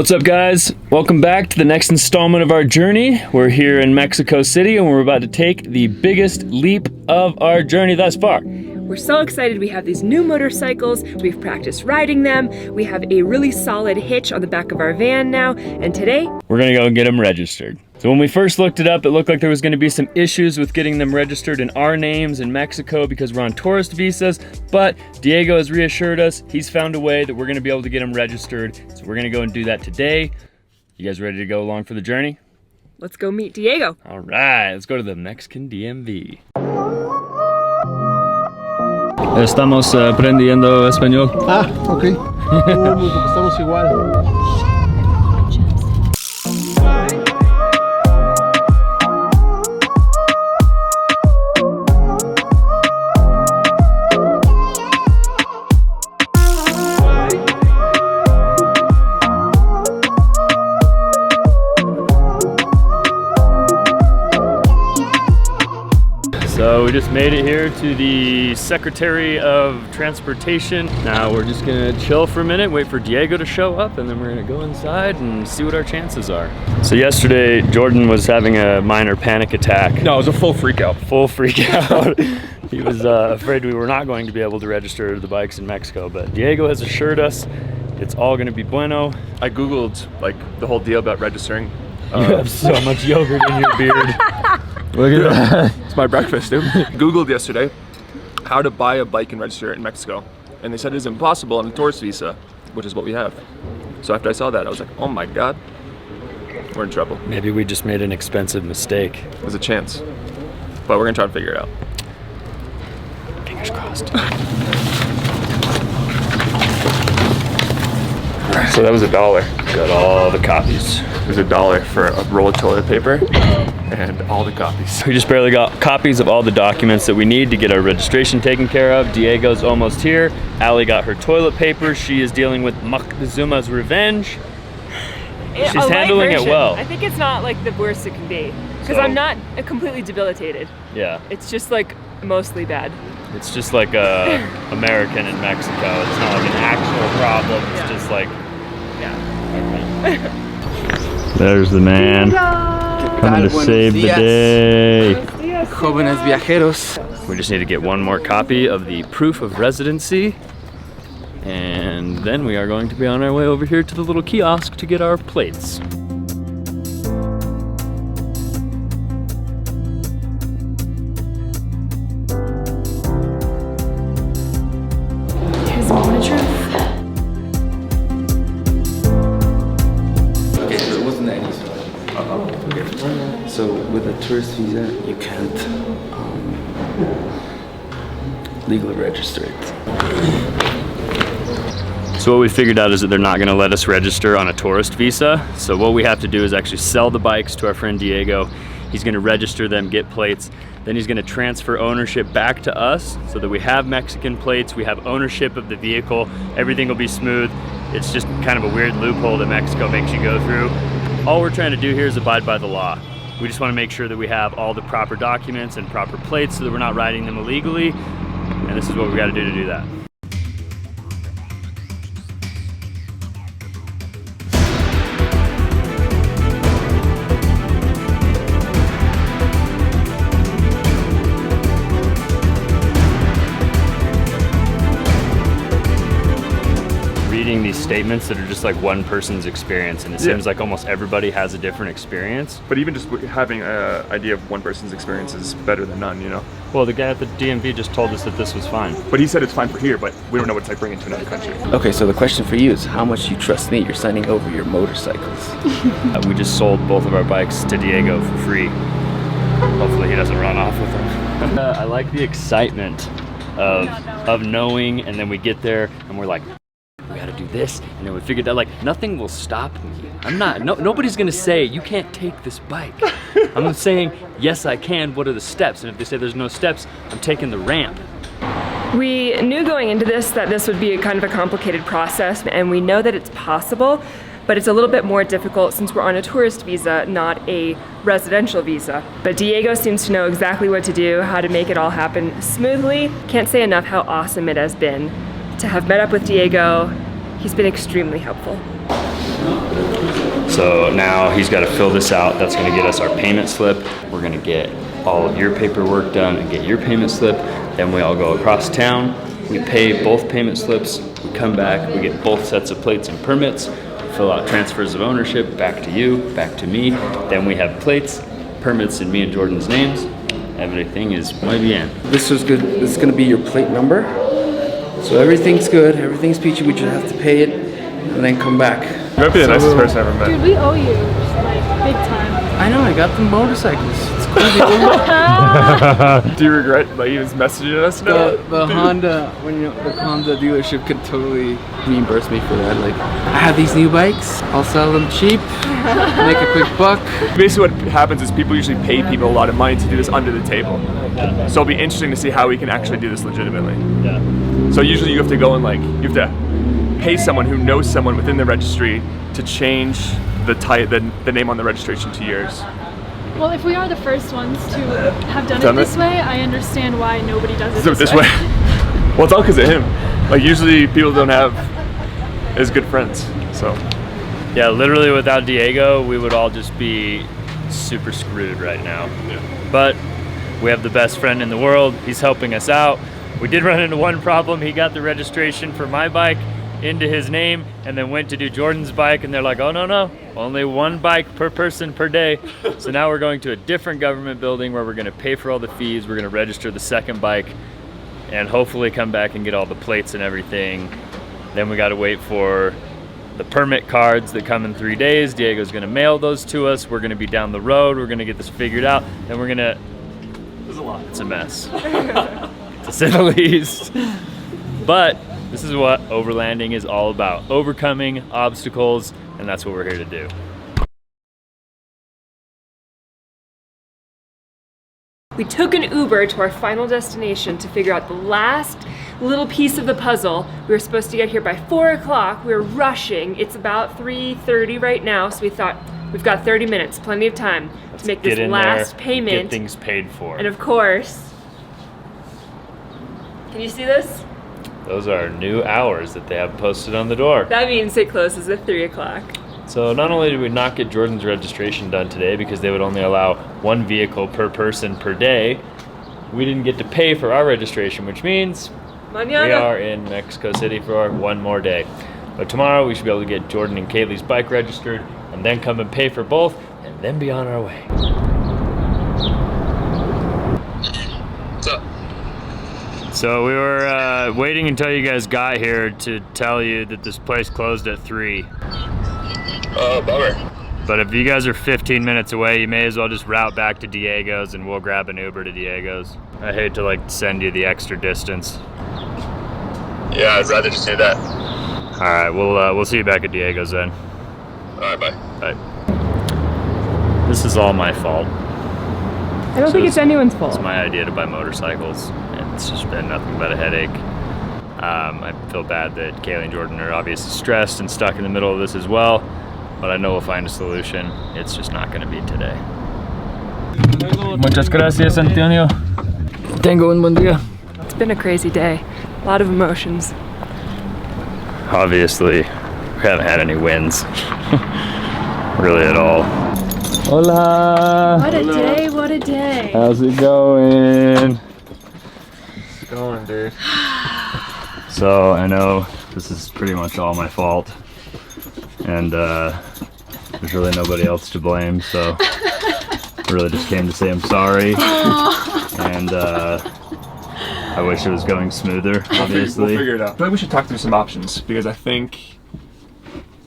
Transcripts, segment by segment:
What's up, guys? Welcome back to the next installment of our journey. We're here in Mexico City and we're about to take the biggest leap of our journey thus far. We're so excited. We have these new motorcycles. We've practiced riding them. We have a really solid hitch on the back of our van now. And today, we're gonna go get them registered. So when we first looked it up, it looked like there was gonna be some issues with getting them registered in our names in Mexico because we're on tourist visas, but Diego has reassured us he's found a way that we're gonna be able to get them registered. So we're gonna go and do that today. You guys ready to go along for the journey? Let's go meet Diego. All right, let's go to the Mexican DMV. Estamos aprendiendo español. Ah, ok. Estamos igual. So we just made it here to the Secretary of Transportation. Now we're just gonna chill for a minute, wait for Diego to show up, and then we're gonna go inside and see what our chances are. So yesterday, Jordan was having a minor panic attack. No, it was a full freak out. Full freak out. He was afraid we were not going to be able to register the bikes in Mexico, but Diego has assured us it's all gonna be bueno. I Googled like the whole deal about registering. You have so much yogurt in your beard. Look at that. It's my breakfast, dude. Googled yesterday how to buy a bike and register it in Mexico. And they said it's impossible on a tourist visa, which is what we have. So after I saw that, I was like, oh my God, we're in trouble. Maybe we just made an expensive mistake. There's a chance, but we're gonna try to figure it out. Fingers crossed. So that was $1. Got all the copies. It was $1 for a roll of toilet paper and all the copies. We just barely got copies of all the documents that we need to get our registration taken care of. Diego's almost here. Allie got her toilet paper. She is dealing with Moctezuma's revenge. She's handling it well. I think it's not like the worst it can be. Because I'm not completely debilitated. Yeah. It's just like mostly bad. It's just like a American in Mexico. It's not like an actual problem. It's just like, there's the man coming to save the day. Jóvenes viajeros. We just need to get one more copy of the proof of residency, and then we are going to be on our way over here to the little kiosk to get our plates. Here's a moment of truth. So with a tourist visa, you can't legally register it. So what we figured out is that they're not gonna let us register on a tourist visa. So what we have to do is actually sell the bikes to our friend Diego. He's gonna register them, get plates. Then he's gonna transfer ownership back to us so that we have Mexican plates, we have ownership of the vehicle, everything will be smooth. It's just kind of a weird loophole that Mexico makes you go through. All we're trying to do here is abide by the law. We just want to make sure that we have all the proper documents and proper plates so that we're not riding them illegally. And this is what we got to do that. Reading these statements that are just like one person's experience, and it seems like almost everybody has a different experience. But even just having an idea of one person's experience is better than none, you know? Well, the guy at the DMV just told us that this was fine. But he said it's fine for here, but we don't know what it's like bringing it to another country. Okay, so the question for you is how much you trust me? You're signing over your motorcycles. We just sold both of our bikes to Diego for free. Hopefully he doesn't run off with them. I like the excitement of knowing, and then we get there and we're like, we gotta do this, and then we figured out like nothing will stop me. Nobody's gonna say you can't take this bike. I'm saying yes I can, what are the steps? And if they say there's no steps, I'm taking the ramp. We knew going into this that this would be a kind of a complicated process, and we know that it's possible, but it's a little bit more difficult since we're on a tourist visa, not a residential visa. But Diego seems to know exactly what to do, how to make it all happen smoothly. Can't say enough how awesome it has been to have met up with Diego. He's been extremely helpful. So now he's got to fill this out. That's going to get us our payment slip. We're going to get all of your paperwork done and get your payment slip. Then we all go across town. We pay both payment slips. We come back. We get both sets of plates and permits. Fill out transfers of ownership back to you, back to me. Then we have plates, permits in me and Jordan's names. Everything is muy bien. This was good. This is gonna be your plate number. So everything's good. Everything's peachy. We just have to pay it and then come back. You might be the nicest person I've ever met. Dude, we owe you, like, big time. I know. I got the motorcycles. It's cool. Do you regret like even messaging us now? The Honda, the Honda dealership could totally reimburse me for that. Like, I have these new bikes. I'll sell them cheap, make a quick buck. Basically what happens is people usually pay people a lot of money to do this under the table. So it'll be interesting to see how we can actually do this legitimately. So usually you have to go and you have to pay someone who knows someone within the registry to change the name on the registration to yours. Well, if we are the first ones to have done it this way, I understand why nobody does it this way. Well, it's all because of him. Like usually people don't have as good friends, so. Yeah, literally without Diego, we would all just be super screwed right now. But we have the best friend in the world. He's helping us out. We did run into one problem. He got the registration for my bike into his name and then went to do Jordan's bike, and they're like, oh no, only one bike per person per day. So now we're going to a different government building where we're gonna pay for all the fees. We're gonna register the second bike and hopefully come back and get all the plates and everything. Then we gotta wait for the permit cards that come in 3 days. Diego's gonna mail those to us. We're gonna be down the road. We're gonna get this figured out. Then we're gonna, there's a lot. It's a mess, to say the least. But this is what overlanding is all about. Overcoming obstacles, and that's what we're here to do. We took an Uber to our final destination to figure out the last little piece of the puzzle. We were supposed to get here by 4 o'clock. We were rushing. It's about 3:30 right now, so we thought we've got 30 minutes, plenty of time to make this last payment. Get things paid for. And of course, can you see this? Those are new hours that they have posted on the door. That means it closes at 3 o'clock. So not only did we not get Jordan's registration done today because they would only allow one vehicle per person per day, we didn't get to pay for our registration, which means Mañana. we are in Mexico City for one more day. But tomorrow we should be able to get Jordan and Kaylee's bike registered and then come and pay for both and then be on our way. So we were waiting until you guys got here to tell you that this place closed at 3. Oh, bummer. But if you guys are 15 minutes away, you may as well just route back to Diego's and we'll grab an Uber to Diego's. I hate to send you the extra distance. Yeah, I'd rather just do that. All right, we'll see you back at Diego's then. All right, bye. Bye. This is all my fault. I don't think it's anyone's fault. It's my idea to buy motorcycles, and it's just been nothing but a headache. I feel bad that Kaylee and Jordan are obviously stressed and stuck in the middle of this as well, but I know we'll find a solution. It's just not gonna be today. Muchas gracias, Antonio. Tengo un buen día. It's been a crazy day. A lot of emotions. Obviously, we haven't had any wins. Really at all. Hola! What a day, what a day. How's it going? It's going, dude. So I know this is pretty much all my fault, and there's really nobody else to blame, so I really just came to say I'm sorry, and I wish it was going smoother, obviously. We'll figure it out. I feel like we should talk through some options, because I think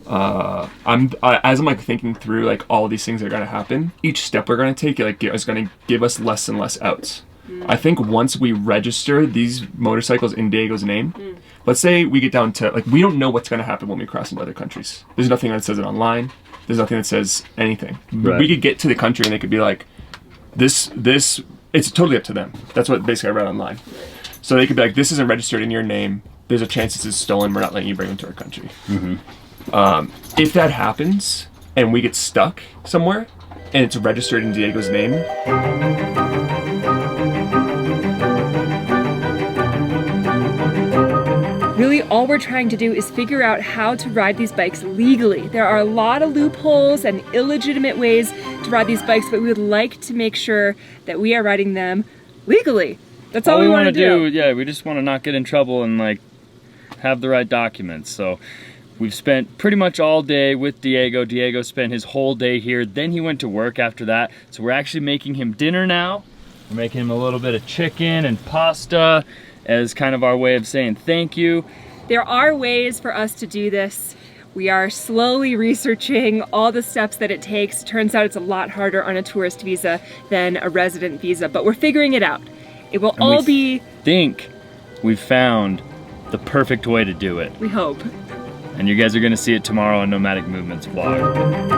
as I'm thinking through all these things that are going to happen, each step we're going to take is going to give us less and less outs. I think once we register these motorcycles in Diego's name, let's say we get down to we don't know what's going to happen when we cross into other countries. There's nothing that says it online. There's nothing that says anything. Right. We could get to the country and they could be like, this. It's totally up to them. That's what basically I read online. So they could be like, this isn't registered in your name. There's a chance this is stolen. We're not letting you bring them to our country. Mm-hmm. If that happens and we get stuck somewhere and it's registered in Diego's name, Really? Really, all we're trying to do is figure out how to ride these bikes legally. There are a lot of loopholes and illegitimate ways to ride these bikes, but we would like to make sure that we are riding them legally. That's all we want to do. Yeah, we just want to not get in trouble and like have the right documents. So we've spent pretty much all day with Diego. Diego spent his whole day here. Then he went to work after that. So we're actually making him dinner now. We're making him a little bit of chicken and pasta as kind of our way of saying thank you. There are ways for us to do this. We are slowly researching all the steps that it takes. Turns out it's a lot harder on a tourist visa than a resident visa, but we're figuring it out. It will all be... think we've found the perfect way to do it. We hope. And you guys are gonna see it tomorrow on Nomadic Movements vlog.